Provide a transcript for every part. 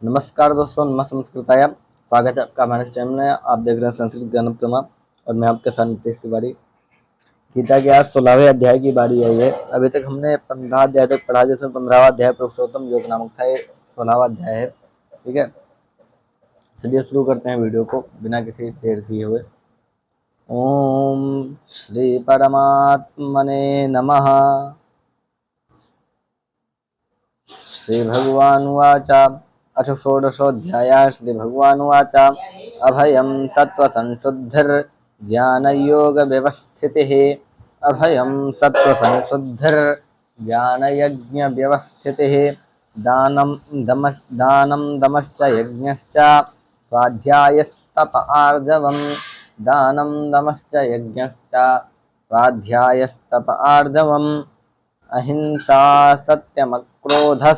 नमस्कार दोस्तों, नमः संस्कृताय। स्वागत है आपका हमारे चैनल में। आप देख रहे हैं संस्कृत ज्ञान प्रमा और मैं आपके साथ नितेश तिवारी। गीता के आज 16वें अध्याय की बारी आई है। अभी तक हमने 15 अध्याय तक पढ़ा, जिसमें 15वां अध्याय पुरुषोत्तम योग नामक था। ये 16वां अध्याय है। ठीक है, चलिए शुरू करते हैं वीडियो को बिना किसी देर किए हुए। ओम श्री परमात्मने नमः। श्रीभगवानुवाच अथ षोडशोऽध्यायः। श्रीभगवानुवाच अभयं सत्त्वसंशुद्धिर्ज्ञानयोगव्यवस्थितिः। अभयं सत्त्वसंशुद्धिर्ज्ञानयज्ञव्यवस्थितिः। दानं दमश्च यज्ञश्च स्वाध्यायस्तप आर्जवम्। दानं दमश्च यज्ञश्च स्वाध्यायस्तप आर्जवम्। अहिंसा सत्यमक्रोधः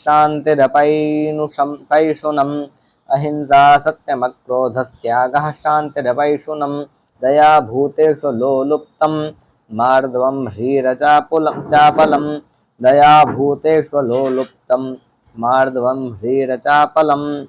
शान्तिरपैशुनम्। अहिंसा सत्यमक्रोधस्त्यागः शान्तिरपैशुनम्। दया भूतेषु लोलुप्तं मार्दवं ह्रीरचापलम्। दया भूतेषु लोलुप्तं मार्दवं ह्रीरचापलम्।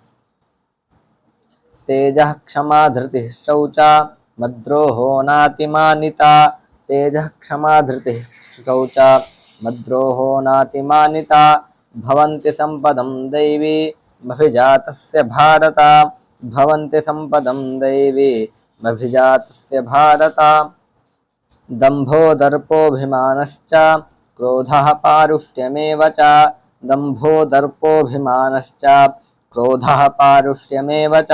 तेजः क्षमा धृतिः शौचा मद्रोहो नातिमानिता। तेजः क्षमा धृतिः शौचा मद्रोहो नातिमानिता। भवन्ति सम्पदं दैवी मभिजातस्य भारत। भवन्ति सम्पदं दैवी मभिजातस्य भारत। दम्भो दर्पोऽभिमानश्च क्रोधः पारुष्यमेव च। दम्भो दर्पोऽभिमानश्च क्रोधः पारुष्यमेव च।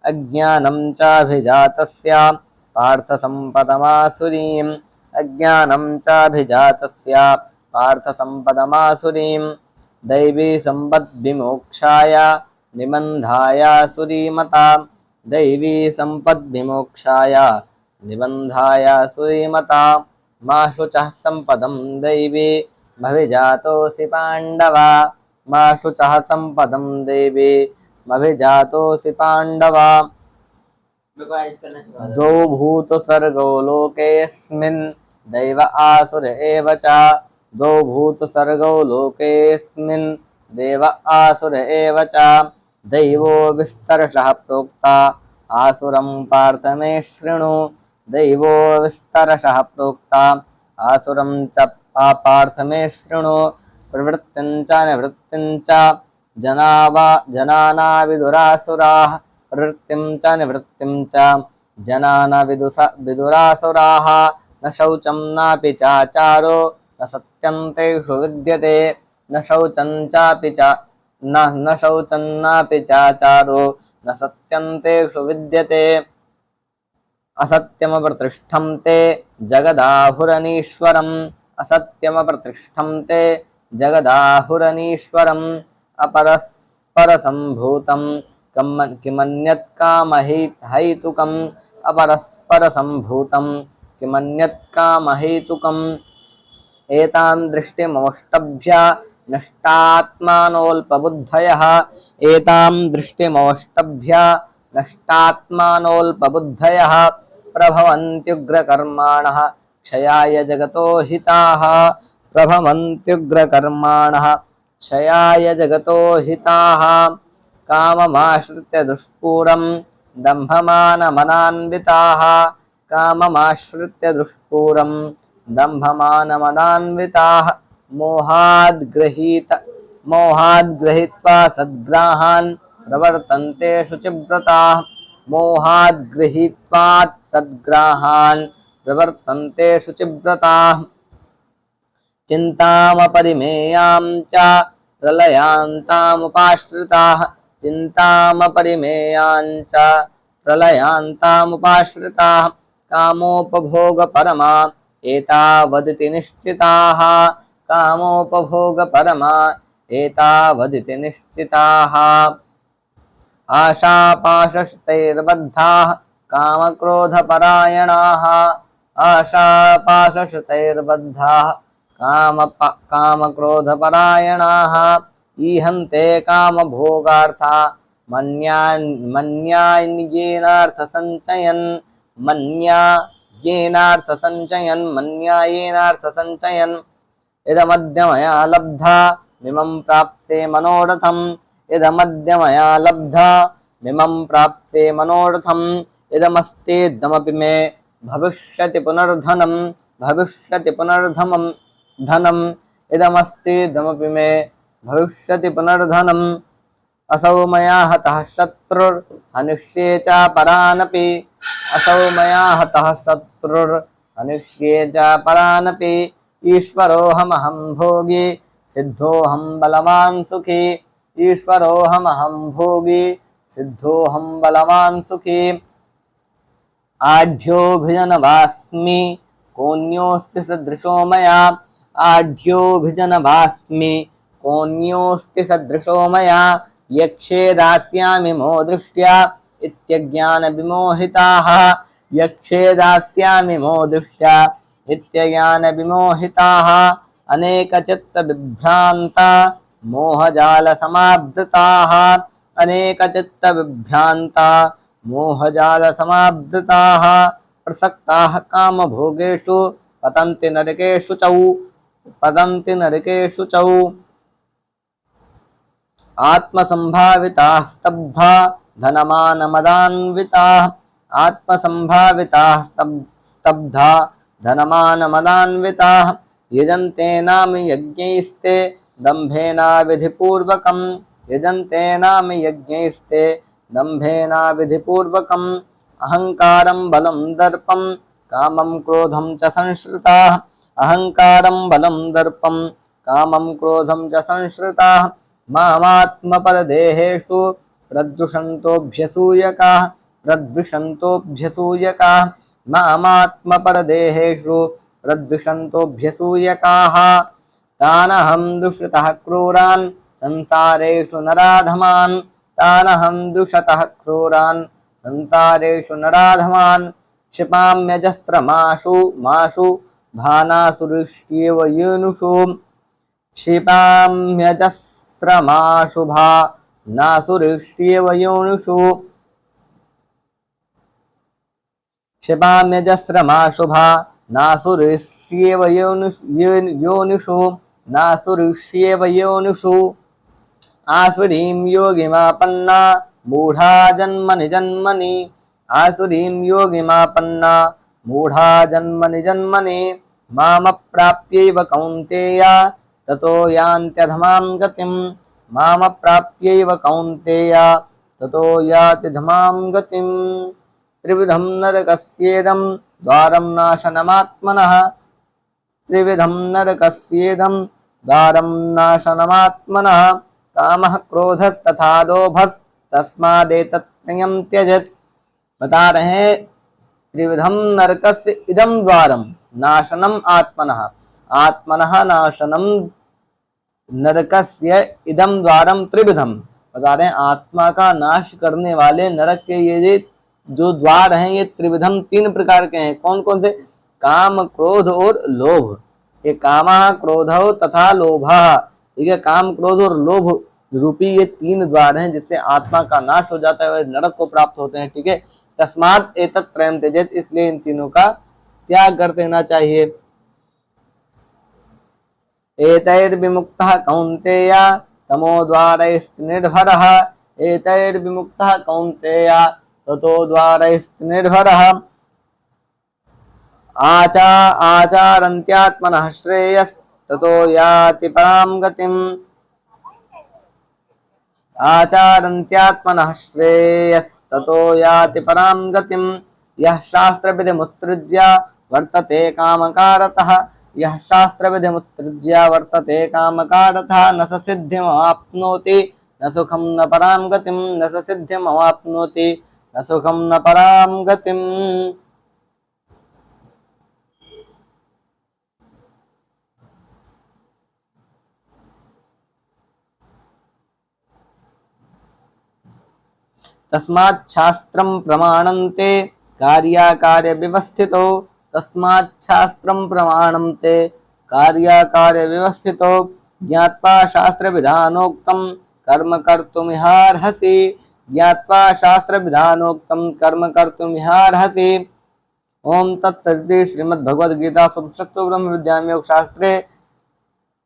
अज्ञानं चाभिजातस्य पार्थसम्पदमासुरीम्। अज्ञानं चाभिजातस्य पार्थसम्पदमासुरीम्। दैवी सम्पद्विमोक्षाय निबन्धायासुरीमता। दैवी सम्पद्विमोक्षाय निबन्धाय सुरीमता। मा शुचः सम्पदं दैवी मभिजातोऽसि पाण्डव। मा शुचः सम्पदं दैवी मभिजातोऽसि पाण्डव। द्वौ भूतसर्गौ लोकेऽस्मिन् दैव आसुर एव च। द्वौ भूतसर्गौ लोकेऽस्मिन् देव आसुर एव च। दैवो विस्तरशः प्रोक्ता आसुरं पार्थ मे शृणु। दैवो विस्तरशः प्रोक्ता आसुरं च पार्थ मे शृणु। प्रवृत्तिं च निवृत्तिं च जनाना विदुरासुराः। प्रवृत्तिं च निवृत्तिं च जनाना विदुरासुराः। न शौचं नापि चाचारो न सत्यं तेषु विद्यते। न शौचं चापि च न शौचं नापि चाचारो न सत्यं तेषु विद्यते। असत्यमप्रतिष्ठं ते जगदाहुरनीश्वरम्। असत्यमप्रतिष्ठं ते जगदाहुरनीश्वरम्। अपरस्परसम्भूतं किमन्यत् कामहैतुकम्। अपरस्परसम्भूतं किमन्यत् कामहैतुकम्। एतां दृष्टिमवष्टभ्य नष्टात्मानोऽल्पबुद्धयः। एतां दृष्टिमवष्टभ्य नष्टात्मानोऽल्पबुद्धयः प्रभवन्त्युग्रकर्माणः क्षयाय जगतो हिताः। प्रभवन्त्युग्रकर्माणः क्षयाय जगतो हिताः। काममाश्रित्य दुष्पूरं दम्भमानमनान्विताः। काममाश्रित्य दुष्पूरं दम्भमानमदान्विताः। मोहाद्गृहीत्वा सद्ग्राहान् प्रवर्तन्ते शुचिव्रताः। मोहाद्गृहीत्वा सद्ग्राहान् प्रवर्तन्ते शुचिव्रताः। चिन्तामपरिमेयां च प्रलयान्तामुपाश्रिताः। चिन्तामपरिमेयां च प्रलयान्तामुपाश्रिताः। कामोपभोगपरमा एतावदिति निश्चिताः। कामोपभोगपरमा एतावदिति निश्चिताः। आशापाशशतैर्बद्धाः कामक्रोधपरायणाः। आशापाशशतैर्बद्धाः कामक्रोधपरायणाः। ईहन्ते कामभोगार्था मन्यायेनार्थसञ्चयन्। इदमद्य मया लब्धा मिमं प्राप्से मनोरथम् इदमद्य मया लब्धा मिमं प्राप्से मनोरथम् इदमस्तीदमपि मे भविष्यति पुनर्धनम् भविष्यति पुनर्धनम् धनम् इदमस्तीदमपि मे भविष्यति पुनर्धनम् असौ मया हतः शत्रुर्हनिष्ये च परानपि असौ मया हतः शत्रुर्हनिष्ये च परानपि ईश्वरोऽहमहं भोगी सिद्धोऽहं बलवान् सुखी ईश्वरोऽहमहं भोगी सिद्धोऽहं बलवान् सुखी आढ्योऽभिजनवास्मि कोऽन्योऽस्ति सदृशो मया आढ्योऽभिजनवास्मि कोऽन्योऽस्ति सदृशो मया यक्षे दास्यामि मो दृष्ट्या इत्यज्ञानविमोहिताः यक्षे दास्यामि मो दृष्ट्या इत्यज्ञानविमोहिताः अनेकचित्तविभ्रान्ता मोहजालसमावृताः अनेकचित्तविभ्रान्ता मोहजालसमावृताः प्रसक्ताः कामभोगेषु पतन्ति नरकेषु चौ आत्मसंभाविताः स्तब्धा धनमानमदान्विताः आत्मसंभाविताः स्तब्धा धनमानमदान्विताः यजन्ते नाम यज्ञैस्ते दम्भेनाविधिपूर्वकम् यजन्ते नाम यज्ञैस्ते दम्भेनाविधिपूर्वकम् अहङ्कारं बलं दर्पं कामं क्रोधं च संश्रिताः अहङ्कारं बलं दर्पं कामं क्रोधं च संश्रिताः मामात्मपरदेहेषु प्रद्विषन्तोऽभ्यसूयकाः मामात्मपरदेहेषु प्रद्विषन्तोऽभ्यसूयकाः तानहं दुष्टः क्रूरान् संसारेषु नराधमान् तानहं दुष्टः क्रूरान् संसारेषु नराधमान् क्षिपाम्यजस्रमाशु माशु भानासुरिष्ट्येव येनुषु क्षिपाम्यजस्रमाशुभा नासुरिष्ट्येव योनिषु क्षिपाम्यजस्रमाशुभा नासुरिष्ट्येव योनिषु नासुरिष्ट्येव योनिषु आसुरीं योगिमापन्ना मूढ़ा जन्मनि जन्मनि आसुरीं योगिमापन्ना मूढ़ा जन्मनि जन्मनि मामप्राप्यैव कौन्तेय ततो यान्त्यधमां गतिम् मामप्राप्यैव कौन्तेय ततो याति धमां गतिम् त्रिविधं नरकस्येदं द्वारं नाशनमात्मनः त्रिविधं नरकस्येदं द्वारं नाशनमात्मनः कामः क्रोधस्तथा लोभस्तस्मादेतत्त्रयं त्यजेत्। बता रहे हैं त्रिविधम नरकस्य इदम द्वारम नाशनम आत्मनः आत्मनः नाशनम नरकस्य इदम द्वारम त्रिविधम। बता रहे हैं आत्मा का नाश करने वाले नरक के ये जो द्वार हैं ये त्रिविधम तीन प्रकार के हैं। कौन कौन से? काम क्रोध और लोभ। ये कामः क्रोधौ तथा लोभः, ठीक है, काम क्रोध और लोभ रूपी ये तीन द्वार हैं जिससे आत्मा का नाश हो जाता है और नरक को प्राप्त होते हैं। ठीक है, तस्मात् एतत्त्रयं त्यजेत्, इसलिए इन तीनों का त्याग कर देना चाहिए। एतैर्विमुक्तः कौन्तेय तमोद्वारैस्त्रिनिर्भरः एतैर्विमुक्तः कौन्तेय ततोद्वारैस्त्रिनिर्भरः आचारन्त्यात्मनः श्रेयस्ततो याति परां गतिम् आचारन्त्यात्मनः श्रेयस्ततो याति परां गतिम्। यः शास्त्रविधिमुत्सृज्य वर्तते कामकारतः यः शास्त्रविधिमुत्सृज्य वर्तते कामकारतः न स सिद्धिमवाप्नोति न सुखं न परां गतिम् न स सिद्धिमवाप्नोति न सुखं न परां गतिम्। तस्मात् शास्त्रं प्रमाणन्ते कार्याकार्य व्यवस्थितो तस्मात् शास्त्रं प्रमाणन्ते कार्याकार्य व्यवस्थितो ज्ञात्वा शास्त्र विधानोक्तं कर्म कर्तुमिहार्हसि ज्ञात्वा शास्त्र विधानोक्तं कर्म कर्तुमिहार्हसि। ओम तत्सदिति श्रीमद्भगवद्गीता उपनिषत्सु ब्रह्म विद्यायां योग शास्त्रे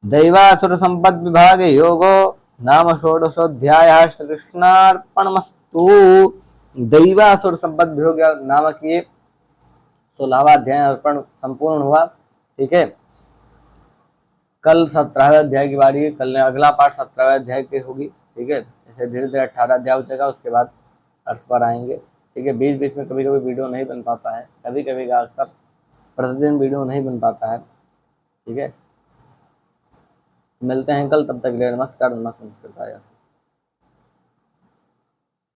दैवासुर संपद विभाग योगो नाम षोडशोध्याय। श्री कृष्णार्पणमस्तु। दैवासुर संपद विभाग नामक ये 16वां अध्याय अर्पण संपूर्ण हुआ। ठीक है, कल 17वें अध्याय की बारी है। कल अगला पाठ 17वें अध्याय की होगी। ठीक है, ऐसे धीरे धीरे 18 अध्याय हो जाएगा, उसके बाद अर्थ पर आएंगे। ठीक है, बीच बीच में कभी कभी वीडियो नहीं बन पाता है, कभी कभी अक्सर प्रतिदिन वीडियो नहीं बन पाता है। ठीक है, मिलते हैं कल, तब तक नमस्कार। नमः संस्कृताय।